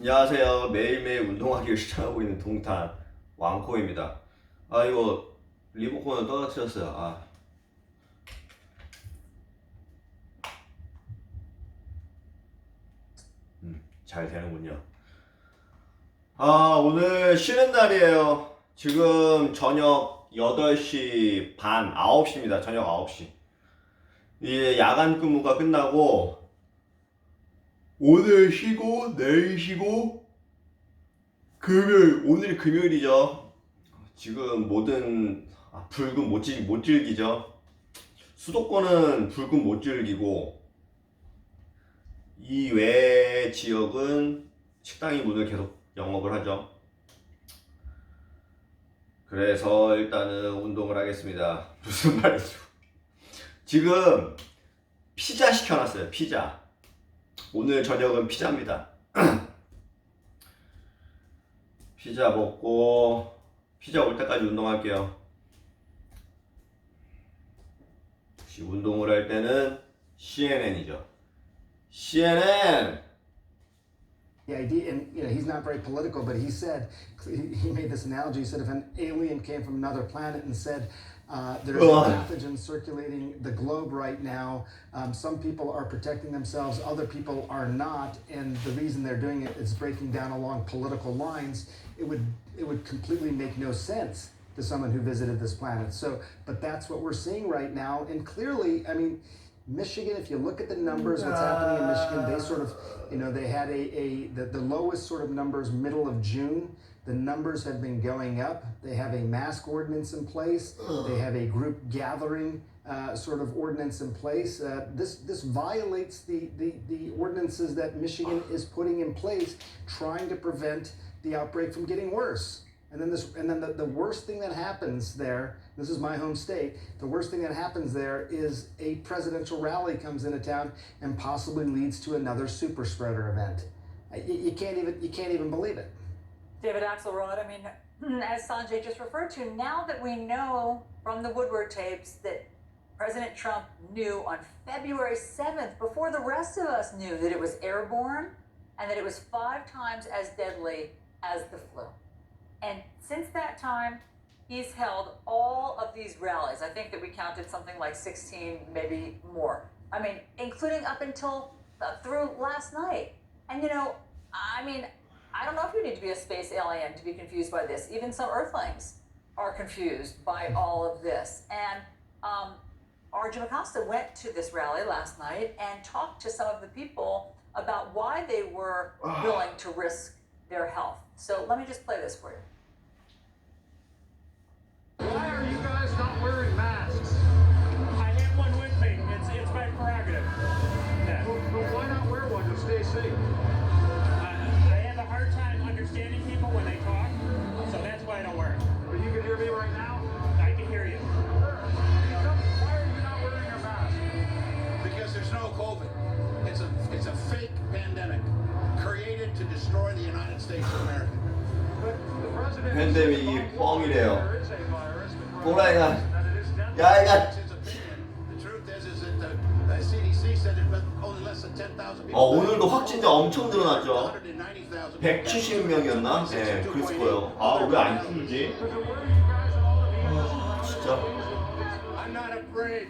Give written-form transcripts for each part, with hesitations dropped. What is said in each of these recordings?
안녕하세요. 매일매일 운동하기를 시청하고 있는 동탄 왕코입니다. 이거 리모컨을 떨어뜨렸어요. 잘 되는군요. 오늘 쉬는 날이에요. 지금 저녁 8시 반, 9시입니다. 저녁 9시. 이제 야간 근무가 끝나고 오늘 쉬고 내일 쉬고 오늘이 금요일이죠. 지금 모든 불금 못 즐기죠. 수도권은 불금 못 즐기고 이 외 지역은 식당이 문을 계속 영업을 하죠. 그래서 일단은 운동을 하겠습니다. 무슨 말이죠? 지금 피자 시켜놨어요. 피자. 오늘 저녁은 피자입니다. 피자 먹고 피자 올 때까지 운동할게요. 혹시 운동을 할 때는 CNN이죠. CNN. The idea, and he's not very political, but he said, he made this analogy. He said, if an alien came from another planet and said, there's a pathogen circulating the globe right now, some people are protecting themselves, other people are not, and the reason they're doing it is breaking down along political lines, it would completely make no sense to someone who visited this planet. So, but that's what we're seeing right now, and clearly, I mean, Michigan, if you look at the numbers, what's happening in Michigan, they sort of, they had the lowest sort of numbers middle of June. The numbers have been going up. They have a mask ordinance in place. They have a group gathering sort of ordinance in place. This violates the ordinances that Michigan is putting in place, trying to prevent the outbreak from getting worse. And then the worst thing that happens there, this is my home state, the worst thing that happens there is a presidential rally comes into town and possibly leads to another super spreader event. You can't even believe it. David Axelrod, I mean, as Sanjay just referred to, now that we know from the Woodward tapes that President Trump knew on February 7th, before the rest of us knew, that it was airborne and that it was 5 times as deadly as the flu. And since that time, he's held all of these rallies. I think that we counted something like 16, maybe more. I mean, including up until through last night. And I don't know if you need to be a space alien to be confused by this. Even some Earthlings are confused by all of this. And Jim Acosta went to this rally last night and talked to some of the people about why they were willing to risk their health. So let me just play this for you. Why are you guys not wearing masks? I have one with me. It's my prerogative. Yeah. Well, why not wear one to stay safe? I have a hard time understanding people when they talk, so that's why I don't wear it. But you can hear me right now? I can hear you. Why are you not wearing a mask? Because there's no COVID. It's a fake pandemic created to destroy the United States of America. But the president 팬데믹이 뻥이래요. there is a virus, but 또라이가 that it is deadly. 야 이가 That's his opinion. The truth is that the CDC said there's only less than 10,000 people. 오늘도 확진자 엄청 늘어났죠. 190,000 170명이었나? 네, 그랬을 거예요. 왜 안 줄지? Because where are you guys and all the 진짜. I'm not afraid.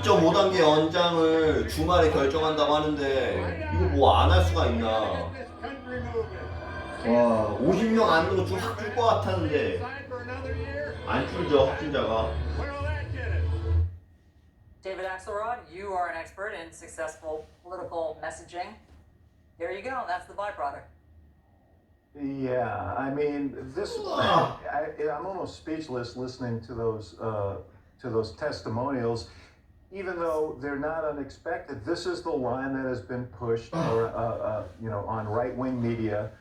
2.5단계 연장을 주말에 결정한다고 하는데 이거 뭐 안 할 수가 있나? This country moving. 와, 50명 안으로 좀확 줄 것 같았는데 Sign for another year. 안 줄죠 확진자가. Well, that did it. David Axelrod, you are an expert in successful political messaging. There you go. That's the byproduct. Yeah, I mean, I'm almost speechless listening to those testimonials, even though they're not unexpected. This is the line that has been pushed, on right-wing media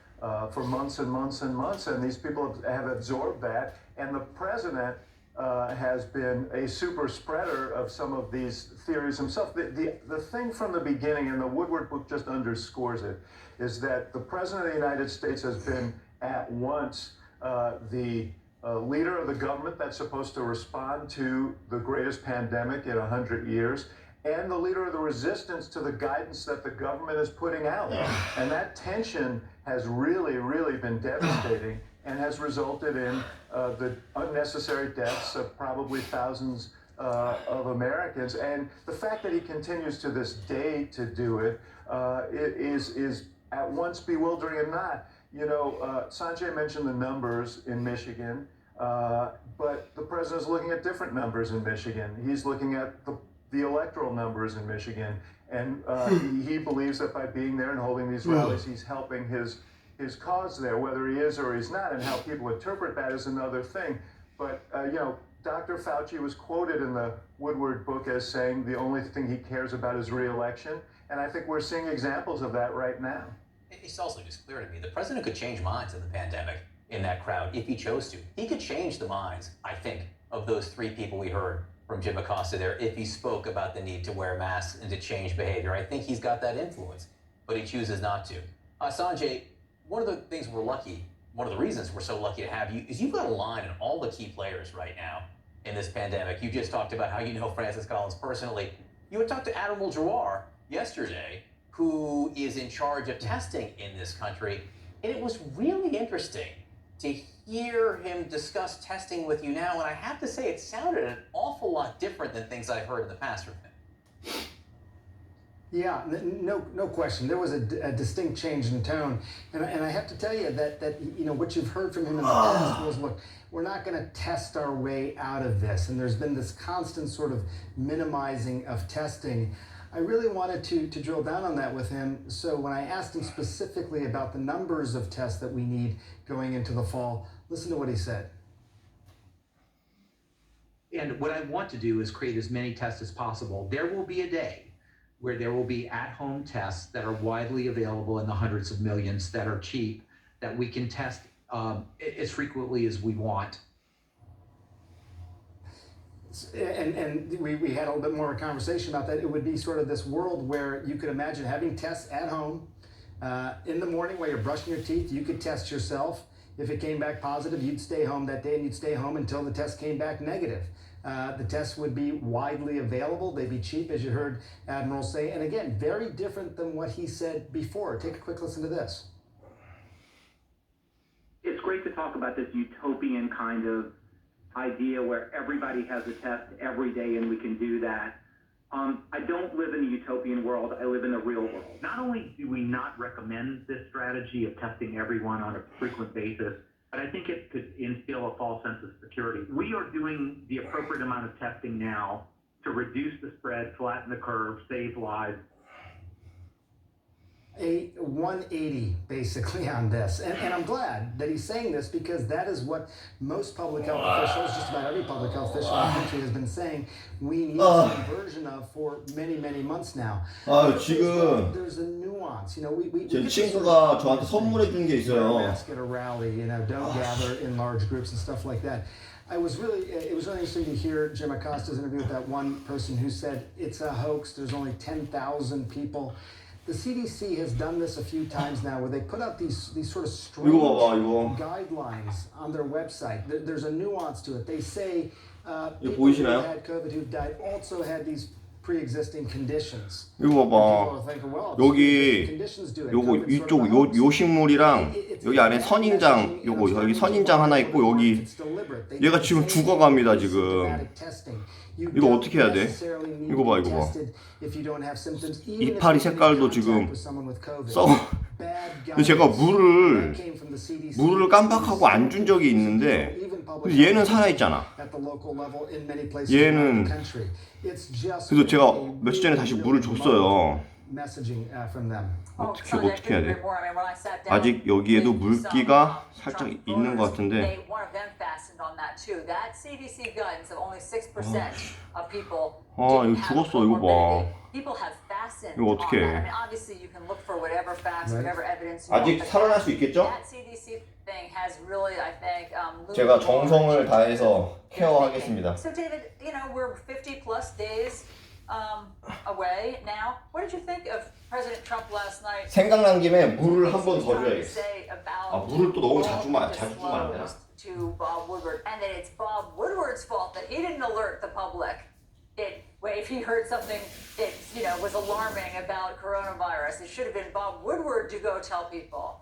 for months and months and months, and these people have absorbed that. And the president has been a super spreader of some of these theories himself. The thing from the beginning, and the Woodward book just underscores it, is that the President of the United States has been at once the leader of the government that's supposed to respond to the greatest pandemic in 100 years, and the leader of the resistance to the guidance that the government is putting out. And that tension has really, really been devastating and has resulted in the unnecessary deaths of probably thousands of Americans. And the fact that he continues to this day to do it is at once bewildering and not. You know, Sanjay mentioned the numbers in Michigan, but the president's looking at different numbers in Michigan. He's looking at the electoral numbers in Michigan, and he believes that by being there and holding these rallies, he's helping his cause there. Whether he is or he's not, and how people interpret that is another thing. But you know, Dr. Fauci was quoted in the Woodward book as saying the only thing he cares about is re-election, and I think we're seeing examples of that right now. It's also just clear to me the president could change minds in the pandemic in that crowd if he chose to. He could change the minds, I think, of those 3 people we heard from Jim Acosta there if he spoke about the need to wear masks and to change behavior. I think he's got that influence, but he chooses not to. Sanjay, one of the things we're lucky, one of the reasons we're so lucky to have you is you've got a line in all the key players right now in this pandemic. You just talked about how you know Francis Collins personally. You had talked to Admiral Giroir yesterday, who is in charge of testing in this country, and it was really interesting to hear him discuss testing with you now, and I have to say it sounded an awful lot different than things I've heard in the past from him. Yeah, no question. There was a distinct change in tone, and I have to tell you that you know what you've heard from him in the past was, look, we're not going to test our way out of this, and there's been this constant sort of minimizing of testing. I really wanted to drill down on that with him. So when I asked him specifically about the numbers of tests that we need going into the fall, listen to what he said. And what I want to do is create as many tests as possible. There will be a day where there will be at-home tests that are widely available in the hundreds of millions that are cheap, that we can test as frequently as we want. And we had a little bit more of a conversation about that. It would be sort of this world where you could imagine having tests at home. In the morning while you're brushing your teeth, you could test yourself. If it came back positive, you'd stay home that day and you'd stay home until the test came back negative. The tests would be widely available. They'd be cheap, as you heard Admiral say. And again, very different than what he said before. Take a quick listen to this. It's great to talk about this utopian kind of idea where everybody has a test every day and we can do that. I don't live in a utopian world. I live in the real world. Not only do we not recommend this strategy of testing everyone on a frequent basis, but I think it could instill a false sense of security. We are doing the appropriate amount of testing now to reduce the spread, flatten the curve, save lives. A 180 basically on this. And I'm glad that he's saying this because that is what most public health officials, just about every public health official in the country has been saying we need some version of for many, many months now. 지금 There's a nuance. You know, we 제 친구가 저한테 선물해 준 게 있어요. Mask at a rally, you know, don't gather in large groups and stuff like that. It was really interesting to hear Jim Acosta's interview with that one person who said it's a hoax. There's only 10,000 people. The CDC has done this a few times now where they put out these sort of strange guidelines on their website. There's a nuance to it. They say people who had COVID who died also had these pre-existing conditions. 이거 봐봐. 여기 요거 이쪽 요 식물이랑 여기 안에 선인장 요거 여기 선인장 하나 있고 여기 얘가 지금 죽어갑니다 지금. 이거 어떻게 해야 돼? 이거 봐 이거 봐. 이파리 색깔도 지금 썩어. 근데 제가 물을 깜빡하고 안 준 적이 있는데 얘는 살아있잖아. 얘는 그래서 제가 며칠 전에 다시 물을 줬어요. 어떻게 해야 돼? 아직 여기에도 물기가 살짝 있는 것 같은데. 이거 죽었어. 이거 봐. 이거 어떻게 해? 아직 살아날 수 있겠죠? 제가 정성을 다해서 케어하겠습니다. So David, you know, we're 50 plus days away now. What did you think of President Trump last night? 생각난 김에 물을 한 번 더 줘야겠어. 물을 또 너무 자주 주면 안 되나? To Bob Woodward, and that it's Bob Woodward's fault that he didn't alert the public if he heard something that was alarming about coronavirus, it should have been Bob Woodward to go tell people.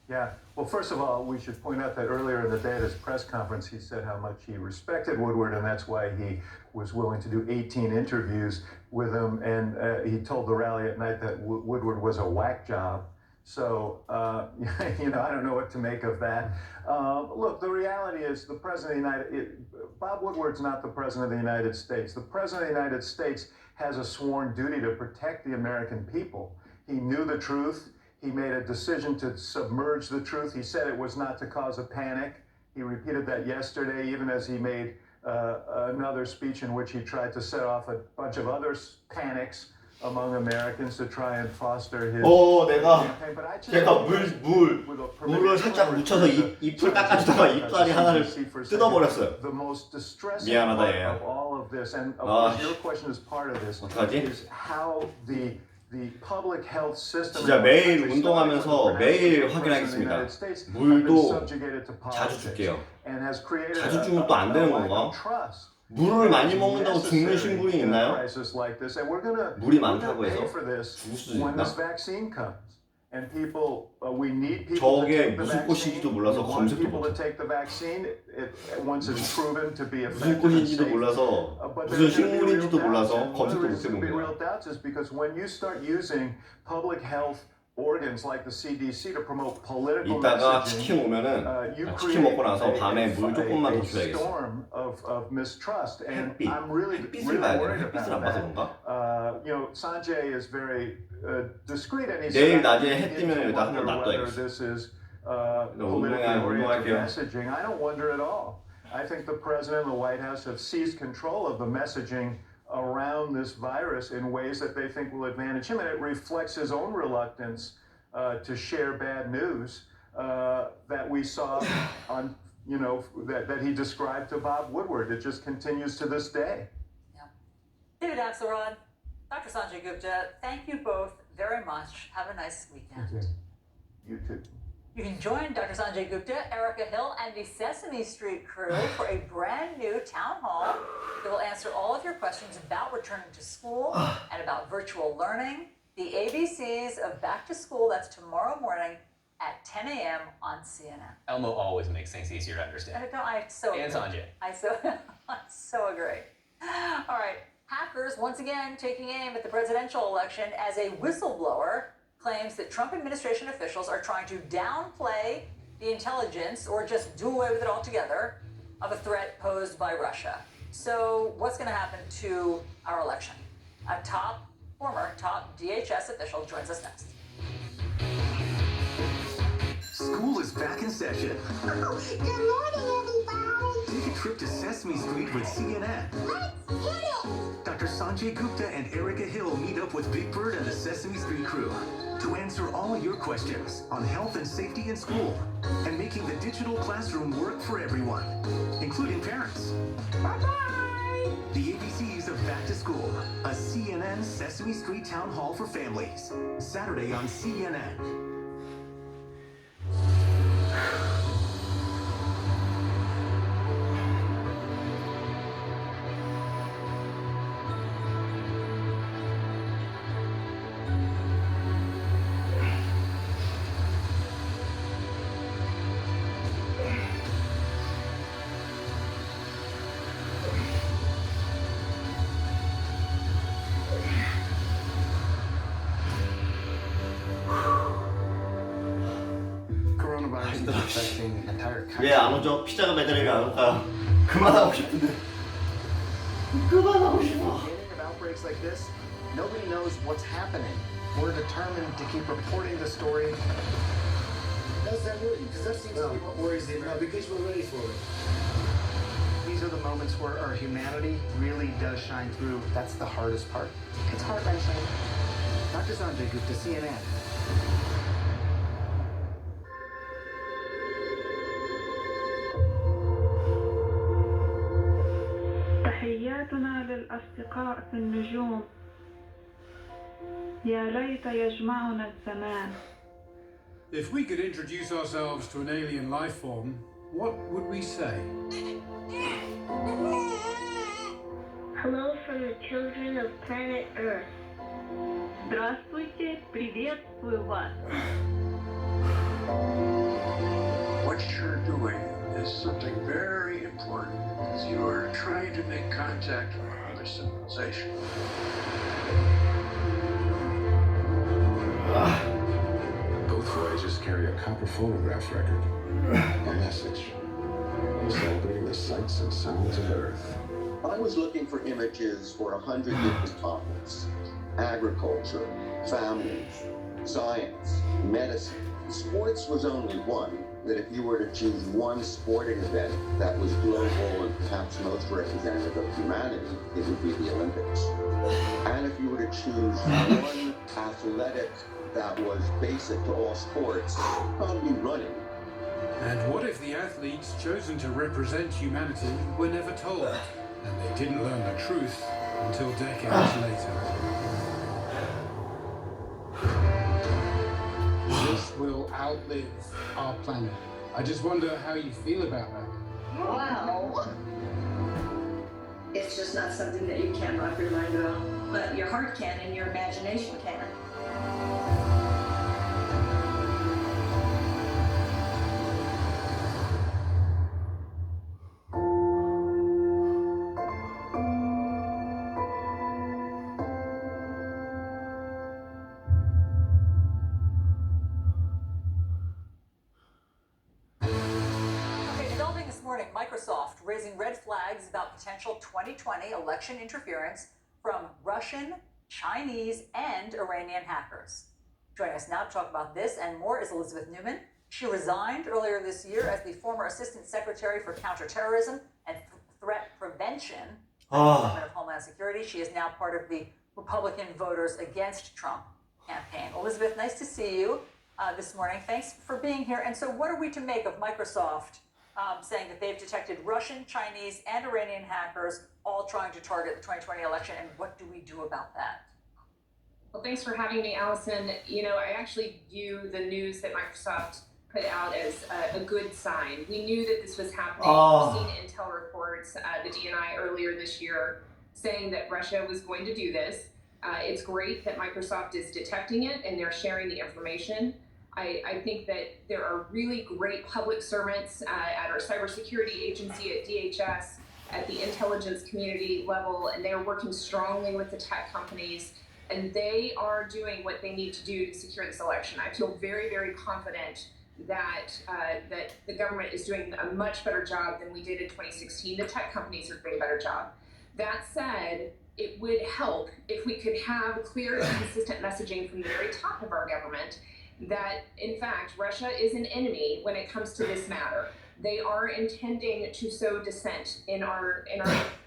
Yeah. Well, first of all, we should point out that earlier in the day at his press conference, he said how much he respected Woodward, and that's why he was willing to do 18 interviews with him. And he told the rally at night that Woodward was a whack job. So, I don't know what to make of that. Look, the reality is the president of the Bob Woodward's not the president of the United States. The president of the United States has a sworn duty to protect the American people. He knew the truth. He made a decision to submerge the truth. He said it was not to cause a panic. He repeated that yesterday, even as he made another speech in which he tried to set off a bunch of other panics among Americans to try and foster his campaign. But I just 제가 물을 살짝 묻혀서 ip을 닦아주다가 입다리 하나를 뜯어버렸어요. The most distressing 미안하다, part 얘야. of all of this, and of course your question is part of this, 어떡하지? is how the public health system. 진짜 매일 운동하면서 매일 확인하겠습니다. 물도 자주 줄게요. 자주 주면 또 안 되는 건가? 물을 많이 먹는다고 죽는 식물이 있나요? 물이 많다고 해서 죽을 수도 있나? 저게 무슨 꽃인지도 몰라서 검색도 못해. 무슨 꽃인지도 몰라서 무슨 식물인지도 몰라서 검색도 못해본 거야. organs like the CDC to promote political 이따가 messaging, 치킨 오면은 치킨 먹고 나서 밤에 물 조금만 더 줘야겠어. storm of mistrust, and 햇빛. I'm really 햇빛을 봐야 돼. worried 햇빛을 안 about 봐서 that. 그런가? Sanjay is very discreet, and he 내일 said, 낮에 해 뜨면 여기다 한번 whether 놔둬야겠어. this is politically oriented 운동할게요. messaging. I don't wonder at all. I think the president and the White House have seized control of the messaging around this virus in ways that they think will advantage him, and it reflects his own reluctance to share bad news that we saw on, that he described to Bob Woodward. It just continues to this day. Yeah. David Axelrod, Dr. Sanjay Gupta, thank you both very much. Have a nice weekend. You too. You can join Dr. Sanjay Gupta, Erica Hill, and the Sesame Street crew for a brand new town hall that will answer all of your questions about returning to school and about virtual learning. The ABCs of Back to School, that's tomorrow morning at 10 a.m. on CNN. Elmo always makes things easier to understand. I so And agree. Sanjay. I so agree. All right, hackers once again taking aim at the presidential election as a whistleblower claims that Trump administration officials are trying to downplay the intelligence or just do away with it altogether of a threat posed by Russia. So what's going to happen to our election? A former top DHS official joins us next. School is back in session. Good morning, everybody. Take a trip to Sesame Street with CNN. Let's hit it. Dr. Sanjay Gupta and Erica Hill meet up with Big Bird and the Sesame Street crew to answer all your questions on health and safety in school and making the digital classroom work for everyone, including parents. Bye-bye. The ABCs of Back to School, a CNN Sesame Street town hall for families. Saturday on CNN. 왜 안 오죠? 피자가 매달리면 안 올까요? 그만하고 싶은데. 그만하고 싶어. Outbreaks like this, nobody knows what's happening. We're determined to keep reporting the story. Does that worry you? Because that seems to be what worries you. No, because we're ready for it. These are the moments where our humanity really does shine through. That's the hardest part. It's heart-wrenching. Dr. Sanjay Gupta, CNN. تحياتنا للأصدقاء في النجوم. يا ليت يجمعنا الزمان. If we could introduce ourselves to an alien life form, what would we say? Hello from the children of planet Earth. Здравствуйте, приветствую вас. What you're doing is something very important. You are trying to make contact with another civilization. Both voyages carry a copper phonograph record. A message celebrating the sights and sounds of Earth. I was looking for images for 100 different topics. Agriculture, families, science, medicine. Sports was only one, that if you were to choose one sporting event that was global and perhaps most representative of humanity, it would be the Olympics. And if you were to choose one athletic that was basic to all sports, probably running. And what if the athletes chosen to represent humanity were never told, and they didn't learn the truth until decades later? This will outlive our planet. I just wonder how you feel about that. Wow. It's just not something that you can wrap your mind around, but your heart can and your imagination can. Microsoft raising red flags about potential 2020 election interference from Russian, Chinese, and Iranian hackers. Joining us now to talk about this and more is Elizabeth Newman. She resigned earlier this year as the former Assistant Secretary for Counterterrorism and Threat Prevention at the Department of Homeland Security. She is now part of the Republican Voters Against Trump campaign. Elizabeth, nice to see you this morning. Thanks for being here. And so what are we to make of Microsoft saying that they've detected Russian, Chinese, and Iranian hackers all trying to target the 2020 election, and what do we do about that? Well, thanks for having me, Allison. You know, I actually view the news that Microsoft put out as a good sign. We knew that this was happening. We've seen intel reports, the DNI earlier this year, saying that Russia was going to do this. It's great that Microsoft is detecting it and they're sharing the information. I think that there are really great public servants at our cybersecurity agency at DHS, at the intelligence community level, and they are working strongly with the tech companies, and they are doing what they need to do to secure this election. I feel very, very confident that that the government is doing a much better job than we did in 2016. The tech companies are doing a better job. That said, it would help if we could have clear and consistent messaging from the very top of our government that, in fact, Russia is an enemy when it comes to this matter. They are intending to sow dissent in our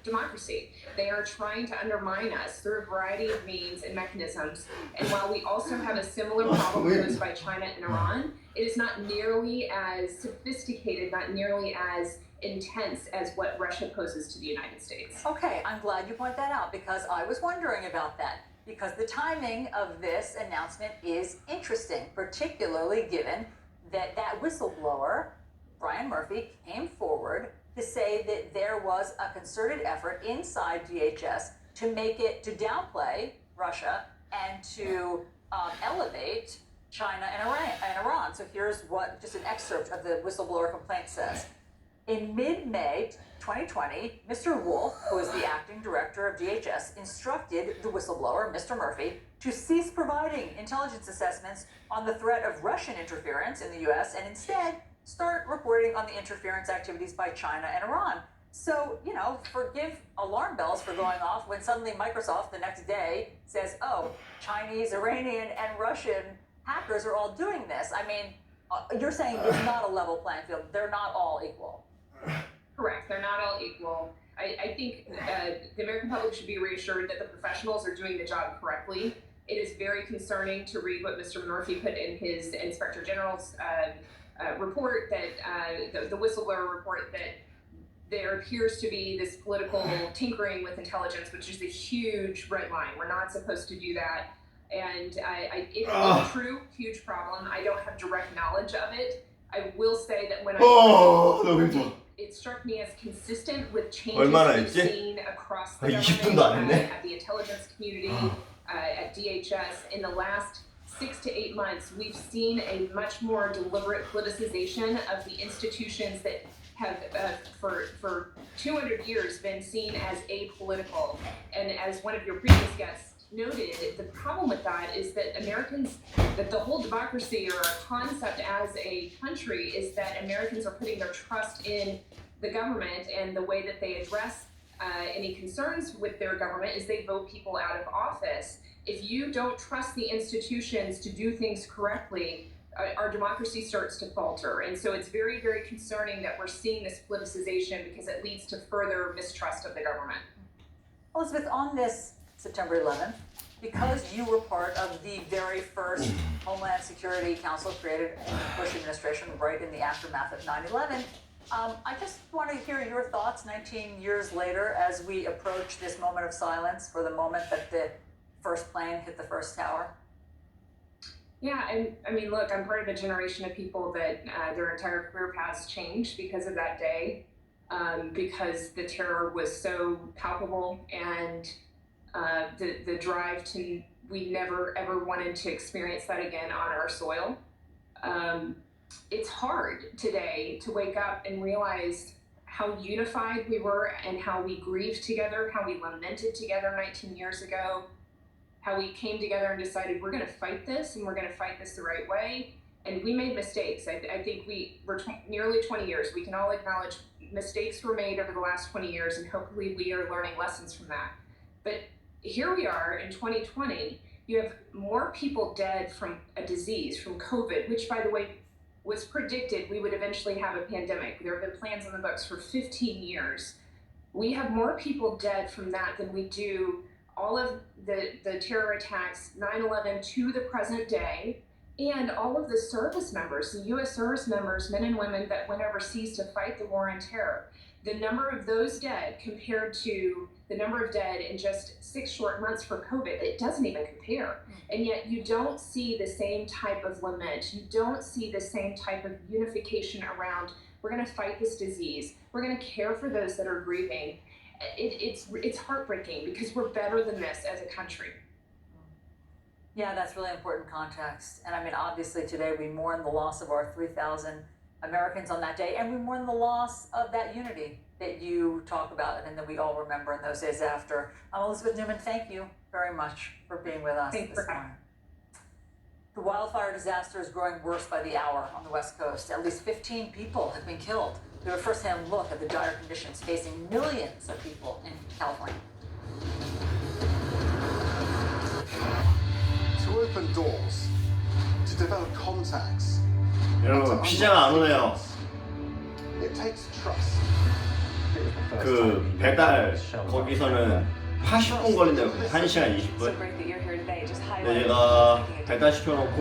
democracy. They are trying to undermine us through a variety of means and mechanisms. And while we also have a similar problem posed by China and Iran, it is not nearly as sophisticated, not nearly as intense as what Russia poses to the United States. Okay, I'm glad you point that out because I was wondering about that. Because the timing of this announcement is interesting, particularly given that that whistleblower, Brian Murphy, came forward to say that there was a concerted effort inside DHS to downplay Russia and to elevate China and Iran. So here's what just an excerpt of the whistleblower complaint says. In mid-May 2020, Mr. Wolf, who is the acting director of DHS, instructed the whistleblower, Mr. Murphy, to cease providing intelligence assessments on the threat of Russian interference in the U.S. and instead start reporting on the interference activities by China and Iran. So, you know, forgive alarm bells for going off when suddenly Microsoft the next day says, oh, Chinese, Iranian, and Russian hackers are all doing this. I mean, you're saying it's not a level playing field. They're not all equal. Correct. They're not all equal. I think the American public should be reassured that the professionals are doing the job correctly. It is very concerning to read what Mr. Murphy put in his Inspector General's report, that the whistleblower report, that there appears to be this political tinkering with intelligence, which is a huge red line. We're not supposed to do that. And it's true, huge problem. I don't have direct knowledge of it. I will say that when I it struck me as consistent with changes 얼마나 we've 했지? seen across the 20분도 government, 안 했네. at the intelligence community, at DHS. In the last 6 to 8 months, we've seen a much more deliberate politicization of the institutions that have, for 200 years, been seen as apolitical. And as one of your previous guests noted, the problem with that is that Americans, that the whole democracy or our concept as a country is that Americans are putting their trust in the government, and the way that they address any concerns with their government is they vote people out of office. If you don't trust the institutions to do things correctly, our democracy starts to falter. And so it's very, very concerning that we're seeing this politicization, because it leads to further mistrust of the government. Elizabeth, on this September 11th, because you were part of the very first Homeland Security Council created in the Bush administration right in the aftermath of 9/11, I just want to hear your thoughts 19 years later as we approach this moment of silence for the moment that the first plane hit the first tower. Yeah, and I mean, look, I'm part of a generation of people that their entire career paths changed because of that day, because the terror was so palpable, and the drive to, we never ever wanted to experience that again on our soil. It's hard today to wake up and realize how unified we were and how we grieved together, how we lamented together 19 years ago, how we came together and decided we're going to fight this, and we're going to fight this the right way. And we made mistakes. I think we're nearly 20 years. We can all acknowledge mistakes were made over the last 20 years, and hopefully we are learning lessons from that. But here we are in 2020, you have more people dead from a disease, from COVID, which, by the way, was predicted we would eventually have a pandemic. There have been plans on the books for 15 years. We have more people dead from that than we do all of the terror attacks, 9/11 to the present day, and all of the service members, the U.S. service members, men and women that went overseas to fight the war on terror. The number of those dead compared to the number of dead in just 6 short months for COVID, it doesn't even compare. And yet you don't see the same type of lament. You don't see the same type of unification around, we're going to fight this disease. We're going to care for those that are grieving. It's heartbreaking, because we're better than this as a country. Yeah, that's really important context. And I mean, obviously today we mourn the loss of our 3,000 Americans on that day, and we mourn the loss of that unity that you talk about and that we all remember in those days after. Elizabeth Newman, thank you very much for being with us this morning. The wildfire disaster is growing worse by the hour on the West Coast. At least 15 people have been killed. We have a first-hand look at the dire conditions facing millions of people in California. To open doors, to develop contacts. 여러분, 피자가 안 오네요. It takes trust. 그 배달 거기서는 80분 걸린다고. 1시간 20분. 근데 제가 배달 시켜놓고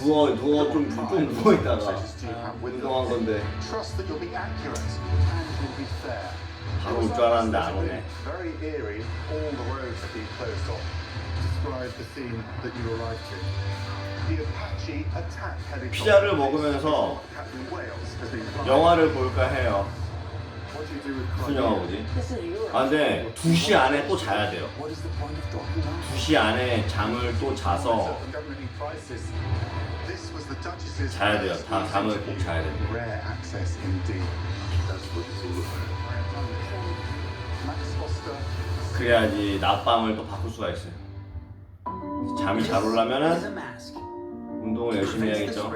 누워 좀 누워 있다가 운동한 건데 바로 올 줄 알았는데 안 오네. Very eerie. All the roads have been closed off. Describe the scene that you arrived to. The Apache attack heading. 피자를 먹으면서 영화를 볼까 해요. 무슨 영화 보지? 아 근데 2시 안에 또 자야 돼요. 2시 안에 잠을 또 자서 자야 돼요. 다 잠을 꼭 자야 돼요. 그래야지 낮밤을 또 바꿀 수가 있어요. 잠이 잘 오려면은 운동을 열심히 해야겠죠.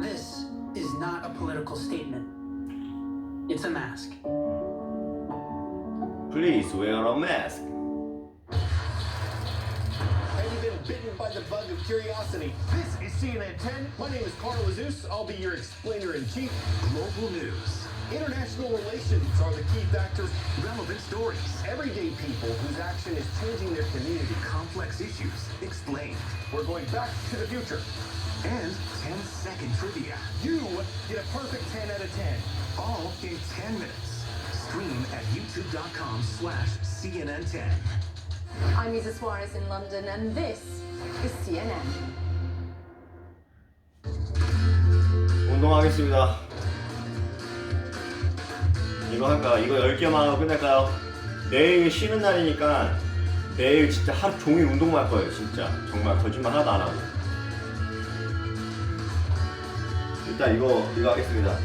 This is not a political statement. It's a mask. Please wear a mask. Have you been bitten by the bug of curiosity? This is CNN 10. My name is Carl Azus. I'll be your explainer-in-chief. Global news. International relations are the key factors. Relevant stories. Everyday people whose action is changing their community. Complex issues explained. We're going back to the future. And 10-second trivia. You get a perfect 10 out of 10. All in 10 minutes. Stream at youtube.com/CNN10. I'm Isa Suarez in London, and this is CNN. 운동하겠습니다. 이거 할까? 이거 10개만 하고 끝낼까요? 내일 쉬는 날이니까 내일 진짜 하루 종일 운동만 할 거예요. 진짜 정말 거짓말 하나도 안 하고. 일단 이거 하겠습니다.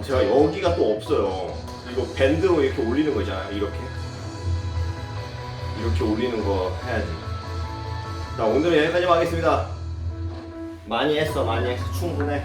제가 여기가 또 없어요. 이거 밴드로 이렇게 올리는 거 있잖아요. 이렇게 올리는 거 해야지. 자, 오늘은 여기까지만 하겠습니다. 많이 했어 충분해.